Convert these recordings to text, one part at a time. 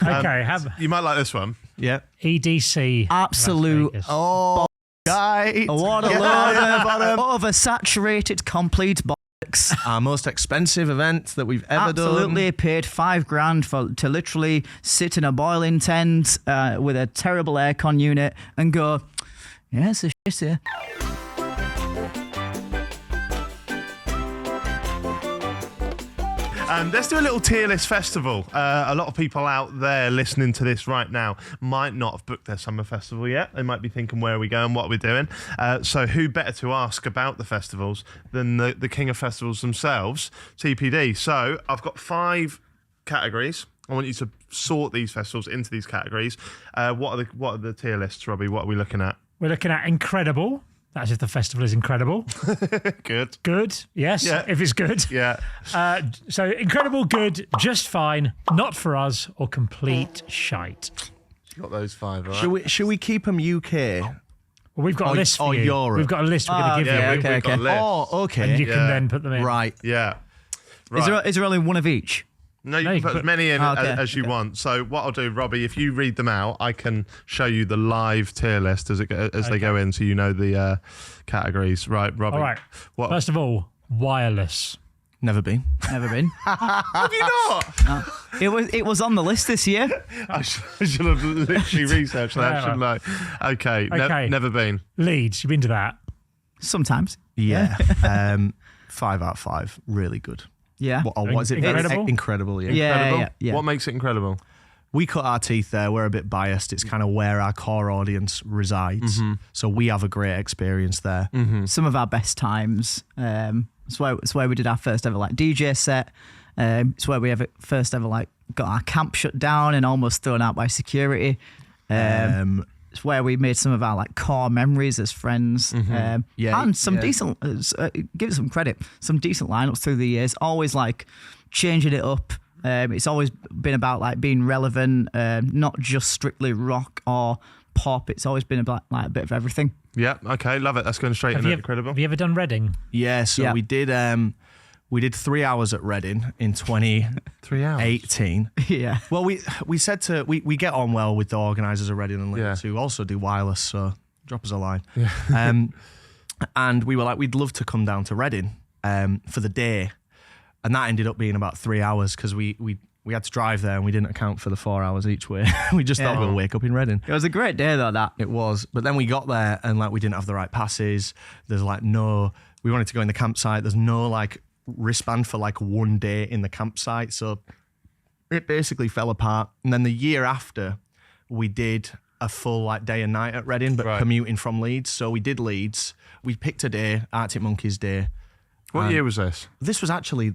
Okay, you might like this one. Yeah. EDC. Absolute. Oh, guy. What a load of oversaturated complete bollocks. Our most expensive event that we've ever done. Absolutely paid $5,000 to literally sit in a boiling tent with a terrible aircon unit and go, yeah, it's a shit here. Let's do a little tier list festival. A lot of people out there listening to this right now might not have booked their summer festival yet. They might be thinking, where are we going, what are we doing? So who better to ask about the festivals than the king of festivals themselves, TPD. So I've got 5 categories. I want you to sort these festivals into these categories. What are the tier lists, Robbie? What are we looking at? We're looking at incredible. That's if the festival is incredible. Good. Good, yes, Yeah. if it's good. Yeah. So incredible, good, just fine, not for us, or complete shite. Got those 5, right? Should we keep them UK? Well, we've got a list for or you. Europe. We've got a list we're going to give Yeah, you. we've got a list. Oh, okay. And you can then put them in. Right. Yeah. Right. Is there only one of each? No, you can put as many in Okay. as you want. So what I'll do, Robbie, if you read them out, I can show you the live tier list as they go in, so you know the categories. Right, Robbie. All right. What? First of all, wireless. Never been. Never been. Have you not? It was on the list this year. I should have literally researched that, shouldn't I? Okay. Never been. Leeds, you've been to that? Sometimes. Yeah. 5 out of 5. Really good. Yeah. What is it? Incredible? Incredible, yeah. Incredible. Yeah. What makes it incredible? We cut our teeth there. We're a bit biased. It's kind of where our core audience resides. So we have a great experience there. Some of our best times. It's where we did our first ever DJ set. It's where we first ever got our camp shut down and almost thrown out by security. It's where we made some of our core memories as friends. And some decent, give it some credit, some decent lineups through the years. Always changing it up. It's always been about being relevant, not just strictly rock or pop. It's always been about a bit of everything. Yeah. Okay. Love it. That's going straight in. Incredible. Have you ever done Reading? Yeah. So we did. We did 3 hours at Reading in 2018. Yeah. Well, we said we get on well with the organisers of Reading and Leeds who also do wireless, so drop us a line. Yeah. And we were like, we'd love to come down to Reading for the day, and that ended up being about 3 hours because we had to drive there and we didn't account for the 4 hours each way. We just thought we'll wake up in Reading. It was a great day though. That it was, but then we got there and we didn't have the right passes. There's no. We wanted to go in the campsite. There's no wristband for 1 day in the campsite, so it basically fell apart. And then the year after, we did a full day and night at Reading, but commuting from Leeds. So we did Leeds. We picked a day, Arctic Monkeys Day. What year was this? This was actually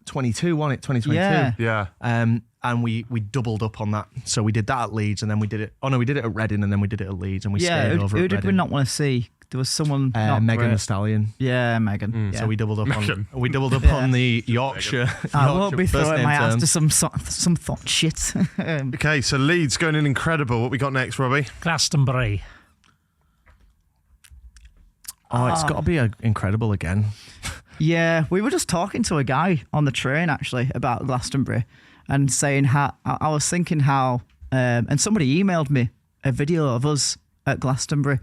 22, wasn't it? 2022. Yeah. And we doubled up on that. So we did that at Leeds, and then we did it. Oh no, we did it at Reading, and then we did it at Leeds, and we stayed over at Reading. Who did we not want to see? There was someone. Megan Thee Stallion. Yeah, Megan. Yeah. So we doubled up on the Yorkshire. I won't be throwing my ass to some thought shit. Okay, so Leeds going in incredible. What we got next, Robbie? Glastonbury. Oh, it's got to be incredible again. Yeah, we were just talking to a guy on the train actually about Glastonbury and saying how I was thinking how and somebody emailed me a video of us at Glastonbury.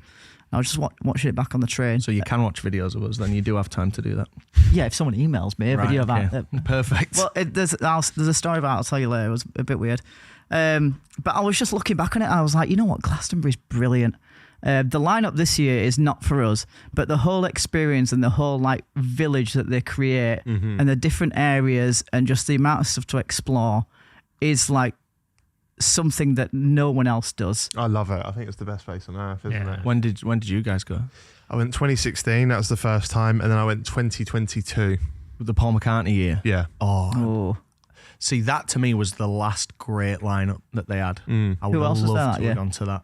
I was just watching it back on the train. So you can watch videos of us, then you do have time to do that. Yeah, if someone emails me a video about it. Perfect. Well, there's a story about it, I'll tell you later. It was a bit weird. But I was just looking back on it, I was like, you know what, Glastonbury's brilliant. The lineup this year is not for us, but the whole experience and the whole village that they create and the different areas and just the amount of stuff to explore is something that no one else does. I love it. I think it's the best place on earth, isn't it? When did you guys go? I went 2016. That was the first time, and then I went 2022. With the Paul McCartney year. Yeah. Oh. See, that to me was the last great lineup that they had. I would Who else have was loved that? to have gone to that.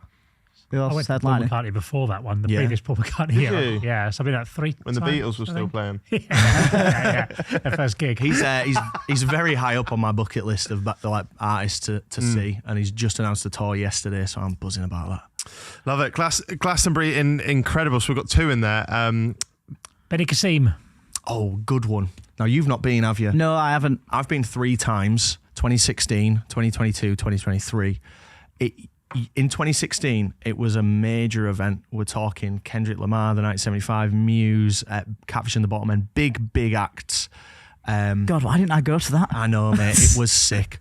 Who else I went to Paul McCartney before that one, the previous Paul McCartney era. you? Yeah, so I've been at 3 When the times, Beatles were still playing. yeah, their first gig. He's very high up on my bucket list of artists to see, and he's just announced the tour yesterday, so I'm buzzing about that. Love it. Glastonbury incredible. So we've got 2 in there. Benny Kassim. Oh, good one. Now, you've not been, have you? No, I haven't. I've been 3 times. 2016, 2022, 2023. In 2016, it was a major event. We're talking Kendrick Lamar, the 1975, Muse, Catfish and the Bottom End, big acts. God, why didn't I go to that? I know, mate. It was sick.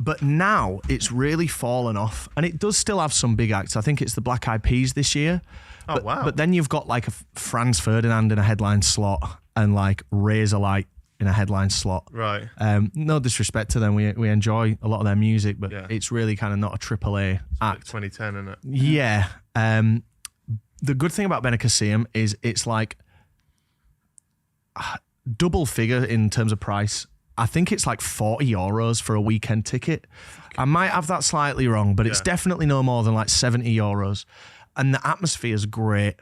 But now it's really fallen off, and it does still have some big acts. I think it's the Black Eyed Peas this year. Oh, wow. But then you've got like a Franz Ferdinand in a headline slot and like Razorlight in a headline slot. Right. No disrespect to them. We enjoy a lot of their music, but it's really kind of not a AAA act. Like 2010, isn't it? Yeah. The good thing about Benicassim is it's like double figure in terms of price. I think it's like €40 for a weekend ticket. I might have that slightly wrong, but it's definitely no more than like €70. And the atmosphere is great.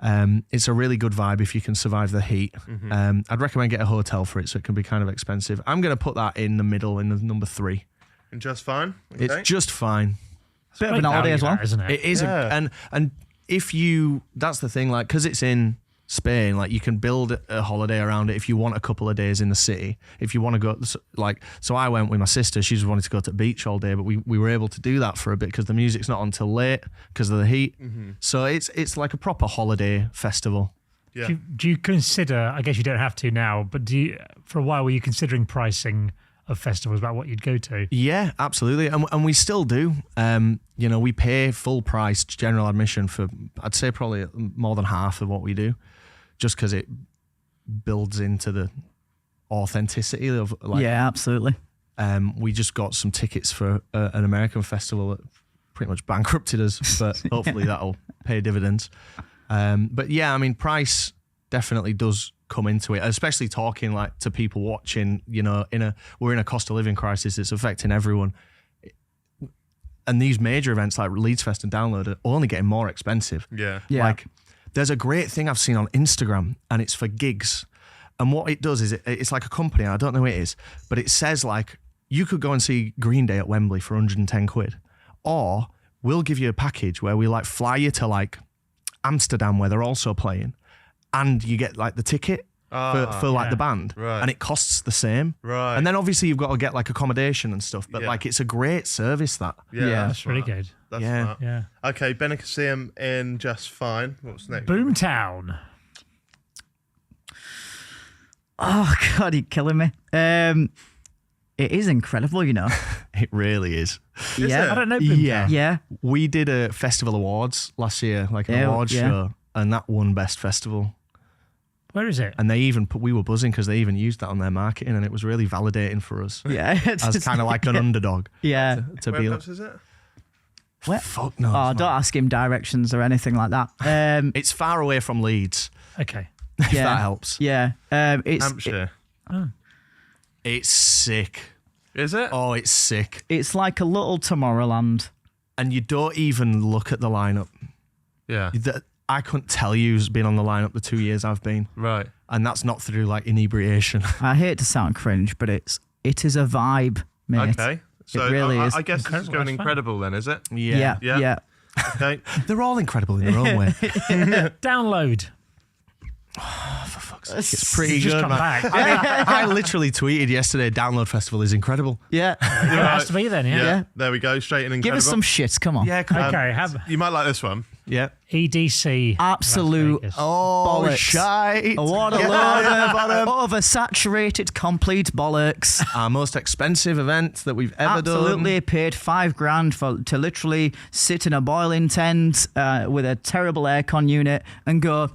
It's a really good vibe if you can survive the heat. I'd recommend get a hotel for it, so it can be kind of expensive. I'm going to put that in the middle, in the number 3. And just fine? Okay. It's just fine. Bit of an holiday as well, isn't it? It is. And if you, that's the thing, like, because it's in Spain, like you can build a holiday around it if you want a couple of days in the city. If you want to go, like, so I went with my sister, she just wanted to go to the beach all day, but we were able to do that for a bit because the music's not until late because of the heat. So it's like a proper holiday festival. Yeah. Do you consider, I guess you don't have to now, but for a while were you considering pricing of festivals about what you'd go to? Yeah, absolutely. And we still do. We pay full price general admission for, I'd say probably more than half of what we do, just because it builds into the authenticity of like. Yeah, absolutely. We just got some tickets for an American festival that pretty much bankrupted us, but hopefully that'll pay dividends. But yeah, I mean, price definitely does come into it, especially talking like to people watching, we're in a cost of living crisis. It's affecting everyone. And these major events like Leeds Fest and Download are only getting more expensive. Yeah. Like there's a great thing I've seen on Instagram and it's for gigs. And what it does is it's like a company, I don't know who it is, but it says like, you could go and see Green Day at Wembley for 110 quid. Or we'll give you a package where we like fly you to like Amsterdam where they're also playing. And you get like the ticket for like the band. Right. And it costs the same. Right. And then obviously you've got to get like accommodation and stuff. But like it's a great service that. Yeah, That's really good. That's Yeah. smart. Yeah. Okay, Benicassim in just fine. What's next? Boomtown. Oh God, you're killing me. It is incredible, It really is. Yeah. I don't know Boomtown. Yeah. We did a festival awards last year, like an awards show, and that won best festival. Where is it? And they even we were buzzing because they even used that on their marketing, and it was really validating for us Yeah. as kind of like an underdog Yeah. to be like, Whereabouts is it? Where? fuck no. Oh, don't ask him directions or anything like that. It's far away from Leeds, Okay. if Yeah. that helps. Yeah. It's Hampshire. It's sick. Is it? Oh, it's sick. it's like a little Tomorrowland. And you don't even look at the lineup. Yeah. I couldn't tell you who's been on the lineup the 2 years I've been. Right. And that's not through like inebriation. I hate to sound cringe, but it is a vibe, mate. Okay. So really is. I guess this is Incredible, going that's fun. incredible then, is it? Yeah. Yeah. Yeah. Okay. They're all incredible in their own way. Download. For fuck's sake, it's pretty You just good, come man. back. I literally tweeted yesterday, Download Festival is incredible. Yeah. It has to be then, yeah. Yeah. There we go. Straight and incredible. Give us some shit. Come on. Yeah, come on. Okay, have You might like this one. Yeah. EDC. Absolute Las Vegas. Oh, Bollocks. shite. What a load of oversaturated, complete bollocks. Our most expensive event that we've ever Absolutely done. paid $5,000 to literally sit in a boiling tent with a terrible aircon unit and go,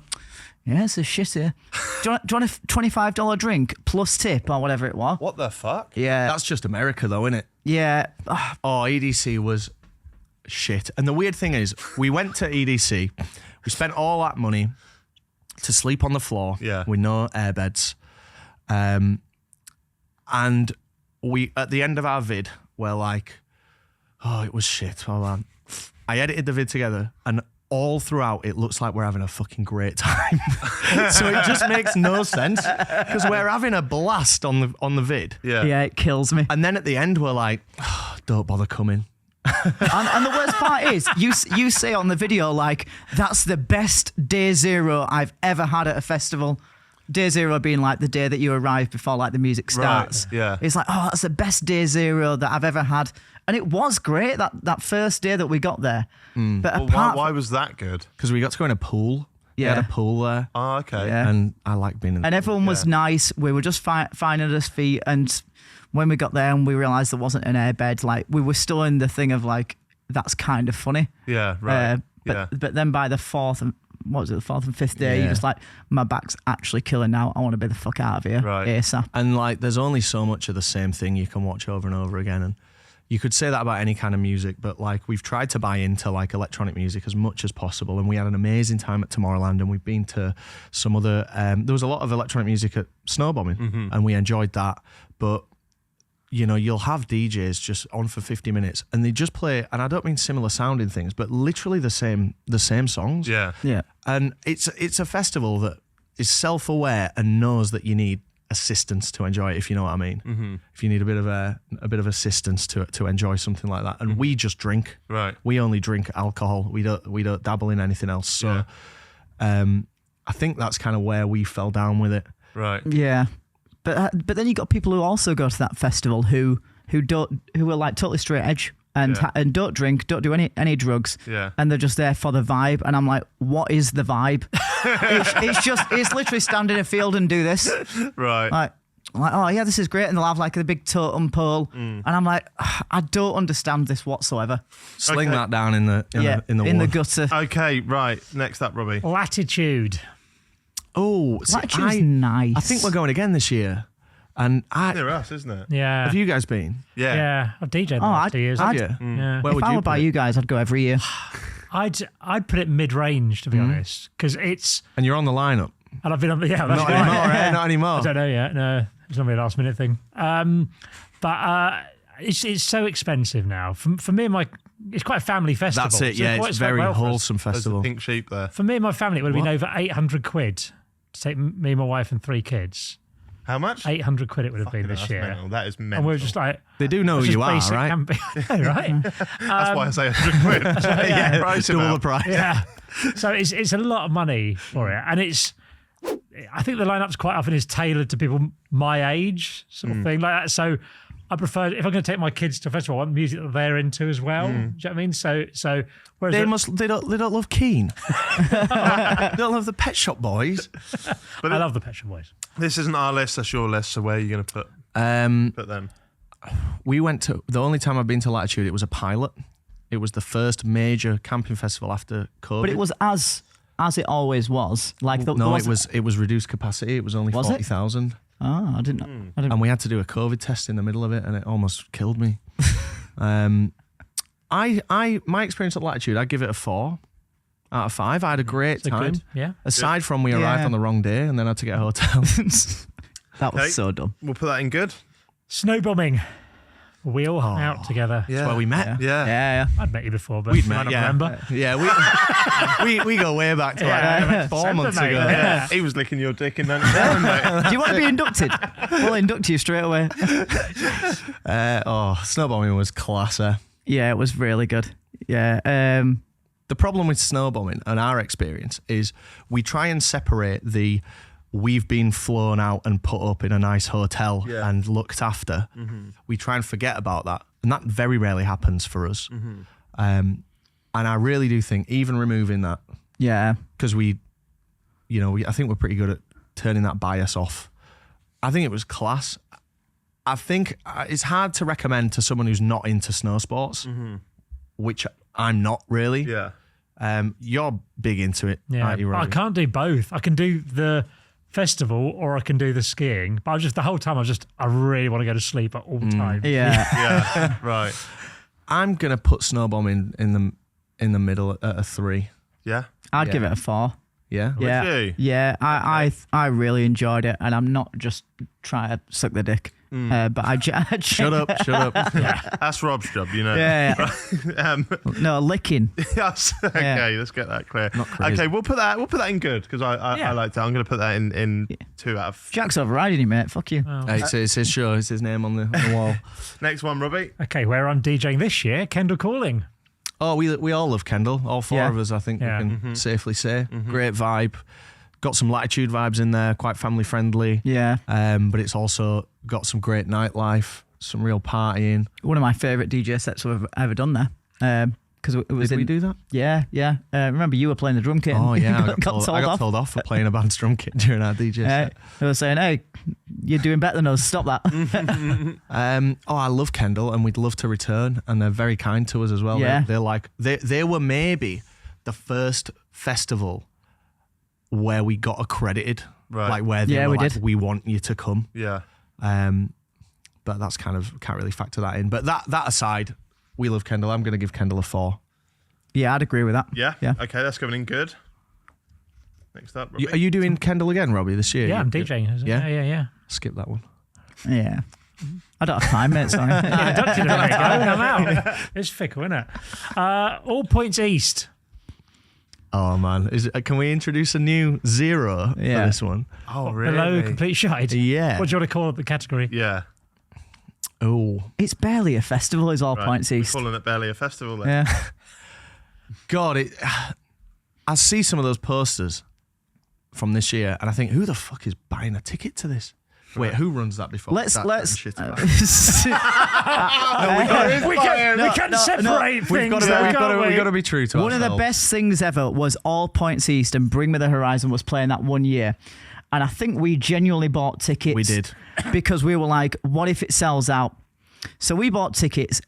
yeah, it's a shit here. Do you want a $25 drink plus tip or whatever it was? What the fuck? Yeah. That's just America, though, isn't it? Yeah. Oh, EDC was shit. And the weird thing is, we went to EDC, we spent all that money to sleep on the floor with no airbeds. And we, at the end of our vid, we're like, oh, it was shit. Well, I edited the vid together and all throughout it looks like we're having a fucking great time. So it just makes no sense because we're having a blast on the vid. Yeah. Yeah, it kills me. And then at the end we're like, oh, don't bother coming. And the worst part is, you say on the video, like, that's the best day zero I've ever had at a festival. day zero being like the day that you arrive before like the music starts. Right, yeah. It's like, oh, that's the best day zero that I've ever had. And it was great that first day that we got there. But Well, apart why was that good? Because we got to go in a pool. We Yeah. had a pool there. Oh, okay. Yeah. And I like being in the and everyone was nice. We were just finding us feet. And when we got there and we realised there wasn't an airbed, like we were still in the thing of like, that's kind of funny. Yeah, right. But then by the fourth and fifth day, you're just like, my back's actually killing now. I want to be the fuck out of here Right. ASAP. And like, there's only so much of the same thing you can watch over and over again. And you could say that about any kind of music, but like we've tried to buy into like electronic music as much as possible. And we had an amazing time at Tomorrowland, and we've been to some other, there was a lot of electronic music at Snowbombing and we enjoyed that. But you know, you'll have DJs just on for 50 minutes and they just play, and I don't mean similar sounding things, but literally the same songs. Yeah. Yeah. And it's a festival that is self-aware and knows that you need assistance to enjoy it, if you know what I mean. If you need a bit of assistance to enjoy something like that. And we just drink. Right. We only drink alcohol. We don't dabble in anything else. So I think that's kind of where we fell down with it. Right. Yeah. But then you got people who also go to that festival who are like totally straight edge and and don't drink, don't do any drugs. Yeah. And they're just there for the vibe. And I'm like, what is the vibe? it's literally stand in a field and do this. Right. Like, oh yeah, this is great. And they'll have like a big totem pole. And I'm like, I don't understand this whatsoever. Sling that down in the wood. gutter. Okay, right. Next up, Robbie. Latitude. Oh, see, Latitude's nice. I think we're going again this year. And Near us, isn't it? Yeah. have you guys been? Yeah. Yeah. I've DJed the last 2 years. Have you? Yeah. Where If would I you were by put it? you guys, I'd go every year. I'd put it mid-range, to be honest, because it's, And you're on the lineup. and I've been on the, yeah, that's Not right. anymore, eh? Not anymore. I don't know yet. No, it's not be a last minute thing. But it's so expensive now. For me and my, it's quite a family festival. That's it, so yeah. works It's quite very well for us. wholesome There's a festival. pink sheep there. For me and my family, it would have been What? over 800 quid to take me, my wife, and 3 kids. How much? 800 quid it would have been this That's year. mental. That is mental. And we were just like, They do know who just you are, basic right? camping. right? That's why I say 100 quid. Yeah, price Double amount. the price. Yeah. So it's a lot of money for it. And I think the lineup's quite often is tailored to people my age, sort of thing like that. So I prefer, if I'm going to take my kids to a festival, I want music that they're into as well. Do you know what I mean? So whereas They don't love Keen. They don't love the Pet Shop Boys. I love the Pet Shop Boys. This isn't our list, that's your list. So where are you going to put them? We went to, the only time I've been to Latitude, it was a pilot. It was the first major camping festival after COVID. But it was as it always was. Like it was reduced capacity. It was only Was it? 40,000. Oh, I didn't. And we had to do a COVID test in the middle of it, and it almost killed me. My experience at Latitude, I'd give it a 4 out of 5. I had a great So time. good. Yeah. Aside from we arrived on the wrong day and then had to get a hotel. That was Okay. so dumb. We'll put that in good. Snowbombing. We all hung out together. Yeah. That's where we met. Yeah. Yeah. I'd met you before, but We'd you might met, not yeah. remember. Yeah, we go way back to like 4 months Mate, ago. yeah. He was licking your dick in 97, mate. Do you want to be inducted? We'll induct you straight away. Snowbombing was class. Yeah, it was really good. Yeah. The problem with snowbombing and our experience is we try and separate the we've been flown out and put up in a nice hotel and looked after. We try and forget about that. And that very rarely happens for us. And I really do think even removing that, Yeah. because I think we're pretty good at turning that bias off. I think it was class. I think it's hard to recommend to someone who's not into snow sports, which I'm not really. Yeah. You're big into it, Yeah. aren't you, I Robbie? can't do both. I can do the festival or I can do the skiing. But the whole time I really want to go to sleep at all times. Yeah. Yeah. Right. I'm gonna put snowbombing in the middle at a 3. Yeah. I'd Yeah. give it a 4. Yeah. Yeah. you? Yeah. I really enjoyed it, and I'm not just trying to suck the dick. But I Shut up. That's Rob's job, you know. Yeah. No, licking. Yes. Okay, let's get that clear. Not crazy. Okay, we'll put that in good because I Yeah. liked it. I'm going to put that in 2 out of. Jack's overriding you, mate. Fuck you. Oh. Hey, it's his show. It's his name on the wall. Next one, Robbie. Okay, where I'm DJing this year, Kendall Calling. Oh, we all love Kendall. All 4 Yeah. of us, I think Yeah. we can safely say. Great vibe. got some Latitude vibes in there, quite family friendly. Yeah. But it's also got some great nightlife, some real partying. One of my favourite DJ sets we've ever done there. Because it was Did we do that? Yeah. Remember you were playing the drum kit? Oh and yeah, you I got told off for playing a band's drum kit during our DJ set. They were saying, "Hey, you're doing better than us. Stop that." I love Kendall, and we'd love to return, and they're very kind to us as well. Yeah. They're like they were maybe the first festival where we got accredited, Right. like where they were we like, did. we want you to come. Yeah. But that's kind of can't really factor that in. But that aside, we love Kendall. I'm going to give Kendall a 4. Yeah, I'd agree with that. Yeah. Yeah. Okay, that's coming in good. Next up, Robbie. Are you doing Kendall again, Robbie, this year? Yeah, I'm DJing. Yeah? Yeah. Skip that one. Yeah. I don't have time, mate. Sorry. Yeah, don't you know where to go? I'm out. It's fickle, isn't it? All points east. Oh man, can we introduce a new 0 for Yeah. this one? Oh, really? Below complete shite. Yeah. What do you want to call it, the category? Yeah. Oh It's barely a festival, is all Right. points We're east. calling it barely a festival then. Yeah. God, I see some of those posters from this year, and I think, who the fuck is buying a ticket to this? Wait, who runs that before? Let's. Shit about? We can separate We've things. got to be true to One of the ourselves. best things ever was All Points East and Bring Me the Horizon was playing that one year. And I think we genuinely bought tickets. We did. Because we were like, what if it sells out? So we bought tickets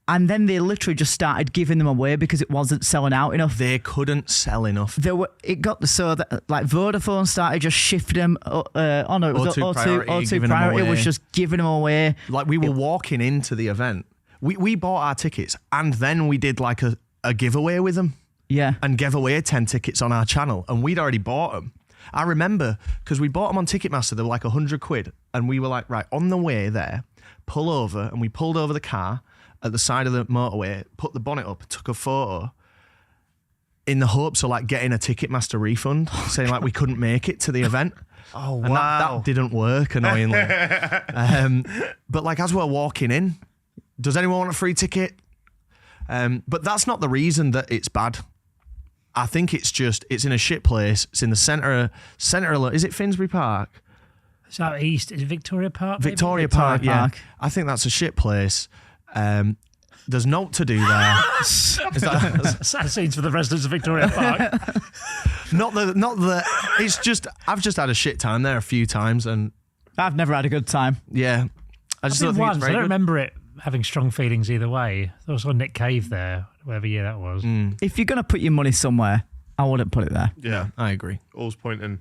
and then they literally just started giving them away because it wasn't selling out enough. They couldn't sell enough. It got so that like Vodafone started just shifting them. It was O2 priority, giving them priority away. was just giving them away. Like we were walking into the event. We bought our tickets, and then we did like a giveaway with them. Yeah. And gave away 10 tickets on our channel, and we'd already bought them. I remember because we bought them on Ticketmaster, they were like £100, and we were like, right, on the way there, pull over, and we pulled over the car at the side of the motorway, put the bonnet up, took a photo in the hopes of like getting a Ticketmaster refund, saying like we couldn't make it to the event. Oh, And wow. that didn't work, annoyingly. But like as we're walking in, does anyone want a free ticket? But that's not the reason that it's bad. I think it's just, it's in a shit place. It's in the centre of, is it Finsbury Park? South East, is it Victoria Park? maybe? Victoria Park, yeah. Park. I think that's a shit place. There's naught to do there. Sad scenes for the residents of Victoria Park. not the. It's just I've just had a shit time there a few times, and I've never had a good time. yeah, I just I've don't been think it's once. I very don't good. remember it having strong feelings either way. There was Nick Cave there, whatever year that was. If you're going to put your money somewhere, I wouldn't put it there. Yeah. I agree. All's pointing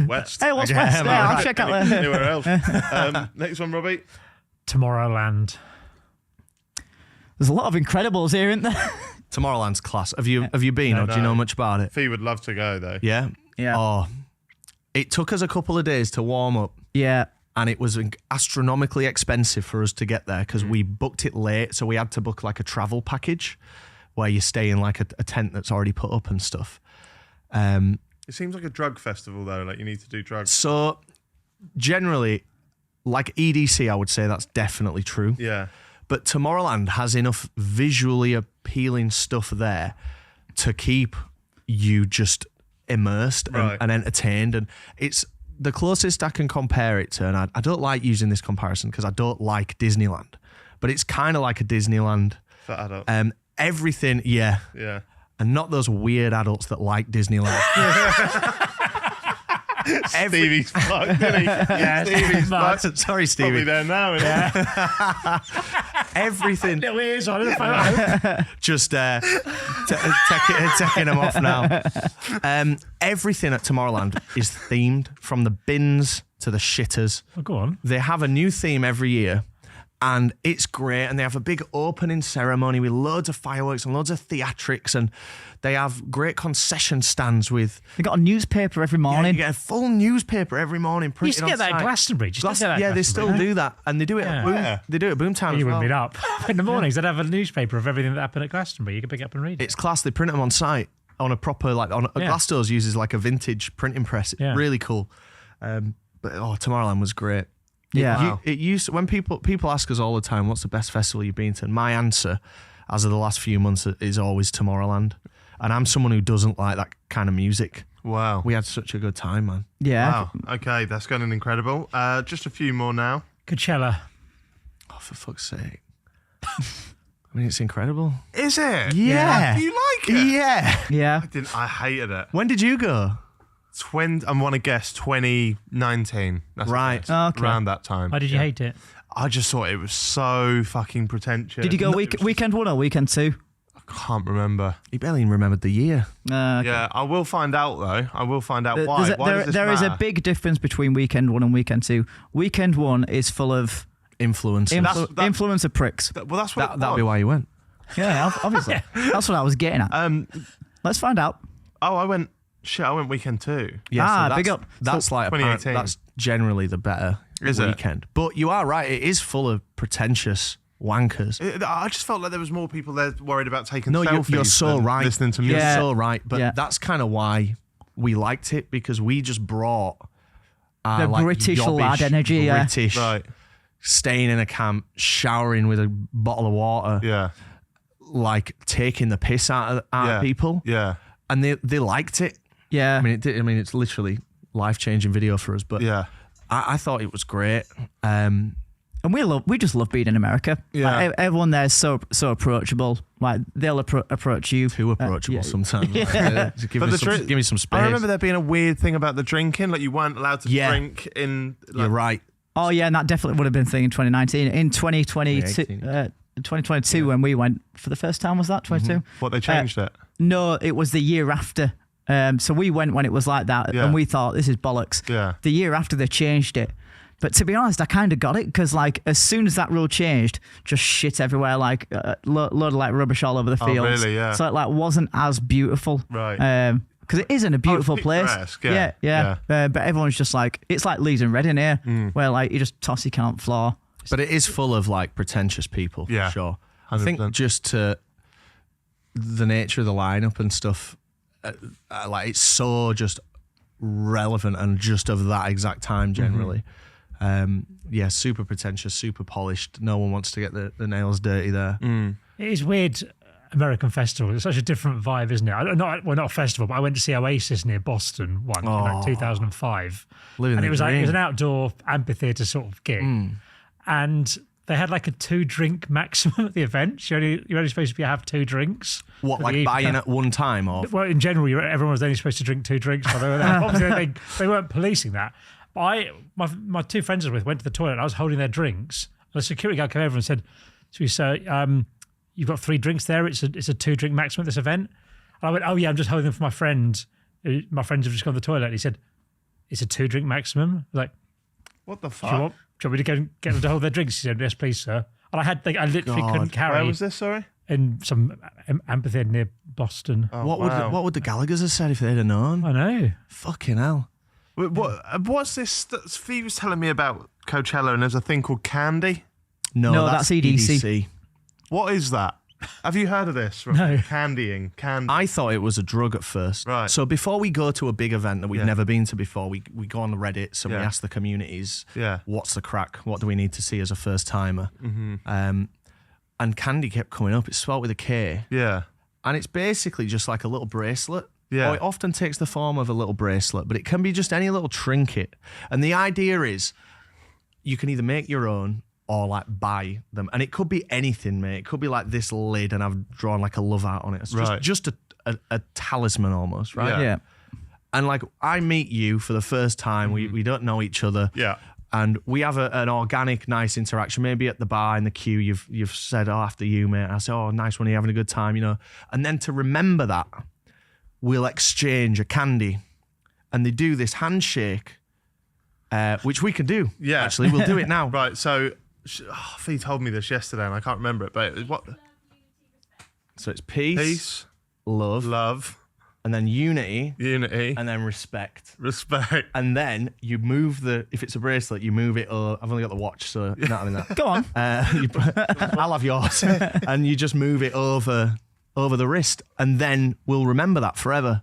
west. Hey, what's Yeah, West? am I Yeah, I'll right? check out there. Anywhere else. Next one, Robbie. Tomorrowland. There's a lot of Incredibles here, isn't there? Tomorrowland's class. Have you been, No, or do you no. know much about it? Fee would love to go though. Yeah. Yeah. Oh, it took us a couple of days to warm up, Yeah. and it was astronomically expensive for us to get there because we booked it late, so we had to book like a travel package where you stay in like a tent that's already put up and stuff. It seems like a drug festival though. Like you need to do drugs. So generally, like EDC, I would say that's definitely true. Yeah. But Tomorrowland has enough visually appealing stuff there to keep you just immersed Right. and entertained. And it's the closest I can compare it to, and I don't like using this comparison because I don't like Disneyland, but it's kind of like a Disneyland. For adults. Everything, yeah. Yeah. And not those weird adults that like Disneyland. Stevie's fucked, isn't he? Yeah, Stevie's mad. fucked. Sorry, Probably Stevie. there now, isn't he? Everything. Little ears on in the photo. Just taking them off now. Everything at Tomorrowland is themed, from the bins to the shitters. Oh, go on. They have a new theme every year, and it's great. And they have a big opening ceremony with loads of fireworks and loads of theatrics, and they have great concession stands with. They got a newspaper every You morning. get a full newspaper every morning You printed used to get on that at site. Glastonbury. Did you get that at Yeah, they Glastonbury? still do that, and they do it. At Yeah. Boom, they do it at Boomtown You as wouldn't well. meet up. In the mornings, they'd have a newspaper of everything that happened at Glastonbury. You could pick it up and read it. It's class. They print them on site on a proper Yeah. Glassdoors uses like a vintage printing press. Yeah. Really cool. But Tomorrowland was great. Yeah. It used when people ask us all the time, what's the best festival you've been to? And my answer, as of the last few months, is always Tomorrowland. And I'm someone who doesn't like that kind of music. Wow. We had such a good time, man. Yeah. Wow. Okay, that's going incredible. Just a few more now. Coachella. Oh, for fuck's sake. I mean, it's incredible. Is it? Yeah. Do you like it? Yeah. Yeah. I hated it. When did you go? I want to guess 2019. That's a Right. guess. Okay. Around that time. Why did you hate it? I just thought it was so fucking pretentious. Did you go weekend 1 or weekend 2? I can't remember. He barely even remembered the year. Okay. Yeah, I will find out though. I will find out why. There is a big difference between weekend 1 and weekend 2. Weekend 1 is full of Influence. influencer pricks. Well, that's what. That'll be why you went. Yeah, obviously. That's what I was getting at. Let's find out. Oh, I went weekend 2. Yeah, so big up. That's like 2018. that's generally the better Is it? weekend. But you are right. It is full of pretentious wankers. I just felt like there was more people there worried about taking No, selfies. you're so than right. Listening to You're music. Yeah. so right. But Yeah. that's kind of why we liked it, because we just brought The British lad energy, yeah. British, Right. staying in a camp, showering with a bottle of water, Yeah. like taking the piss out of people, Yeah. and they liked it. Yeah. I mean, it's literally life-changing video for us, but Yeah. I thought it was great. And we just love being in America. Yeah. Like, everyone there is so approachable. Like they'll approach you. Too approachable yeah. sometimes. Just give, But me the give me some space. I remember there being a weird thing about the drinking. Like you weren't allowed to Yeah. drink in. Like, You're right. Oh yeah, and that definitely would have been a thing in 2019. In 2022, 2022 when we went for the first time, was that 22? What, they changed it? No, it was the year after. So we went when it was like that, Yeah. and we thought this is bollocks. Yeah. The year after they changed it. But to be honest, I kind of got it because like as soon as that rule changed, just shit everywhere, like load of like rubbish all over the fields. really? Yeah. So it like wasn't as beautiful. Right. Because it isn't a beautiful place. picturesque, yeah. Yeah. But everyone's just like, it's like Leeds and Reading here, where like you just toss your can on the floor. But it is full of like pretentious people, Yeah, for sure. 100%. I think just to the nature of the lineup and stuff, like it's so just relevant and just of that exact time generally. Yeah, super pretentious, super polished. No one wants to get the nails dirty there. It is weird, American festival. It's such a different vibe, isn't it? Not a festival, but I went to see Oasis near Boston once in like 2005. Living And the it was dream. an outdoor amphitheatre sort of gig. And they had like a 2-drink maximum at the event. You're only supposed to have 2 drinks. What, for like the evening. buying at one time or? Well, in general, everyone was only supposed to drink 2 drinks while they were there. Obviously, they weren't policing that. But my 2 friends I was with went to the toilet and I was holding their drinks. And the security guard came over and said, "Sir, you've got 3 drinks there. It's a 2-drink maximum at this event." And I went, "Oh yeah, I'm just holding them for my friend. My friends have just gone to the toilet." And he said, "It's a 2-drink maximum." I was like, What the do fuck? you want me to go and get them to hold their drinks? He said, "Yes, please, sir." And I literally couldn't carry Where was this? Sorry. in some amphitheatre near Boston. Oh, what wow. would the Gallaghers have said if they'd have known? I know. Fucking hell. What's this? Fee was telling me about Coachella, and there's a thing called candy. No, that's EDC. What is that? Have you heard of this? No. Candying. Candy. I thought it was a drug at first. Right. So before we go to a big event that we've Yeah. never been to before, we go on the Reddit and we Yeah. ask the communities, Yeah. what's the crack? What do we need to see as a first timer? And candy kept coming up. It's spelled with a K. Yeah. And it's basically just like a little bracelet. Yeah. Or it often takes the form of a little bracelet, but it can be just any little trinket. And the idea is you can either make your own or like buy them. And it could be anything, mate. It could be like this lid and I've drawn like a love art on it. It's Right. just a talisman almost, right? Yeah. Yeah. And like I meet you for the first time. We don't know each other. Yeah. And we have an organic, nice interaction. Maybe at the bar in the queue, you've said, "Oh, after you, mate." And I say, "Oh, nice one. Are you having a good time?" You know. And then to remember that, we'll exchange a candy, and they do this handshake, which we can do. Yeah. Actually, we'll do it now. Right. So, Fee told me this yesterday, and I can't remember it. But it was what? So it's peace, Peace, love, love, and then unity, unity, and then respect. respect. And then you move if it's a bracelet, you move it. I've only got the watch, so you're not having that. Go on. I'll have yours. And you just move it over the wrist, and then we'll remember that forever.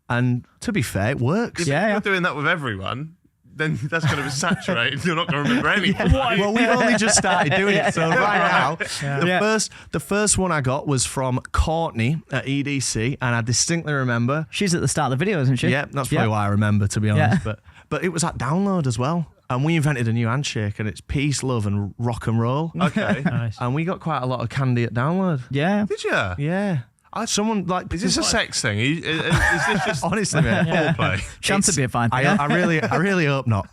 And to be fair, it works. If Yeah, you're yeah. doing that with everyone, then that's going to be saturated. You're not going to remember anything. Well, we've only just started doing it, so right now, the first one I got was from Courtney at EDC, and I distinctly remember. She's at the start of the video, isn't she? Yeah, that's probably why I remember, to be honest. But it was at Download as well. And we invented a new handshake, and it's peace, love, and rock and roll. Okay. Nice. And we got quite a lot of candy at Download. Yeah. Did you? Yeah. Someone like Is this a sex thing? Is this just honestly, mate, foreplay? Chance to be a fine thing. I really hope not.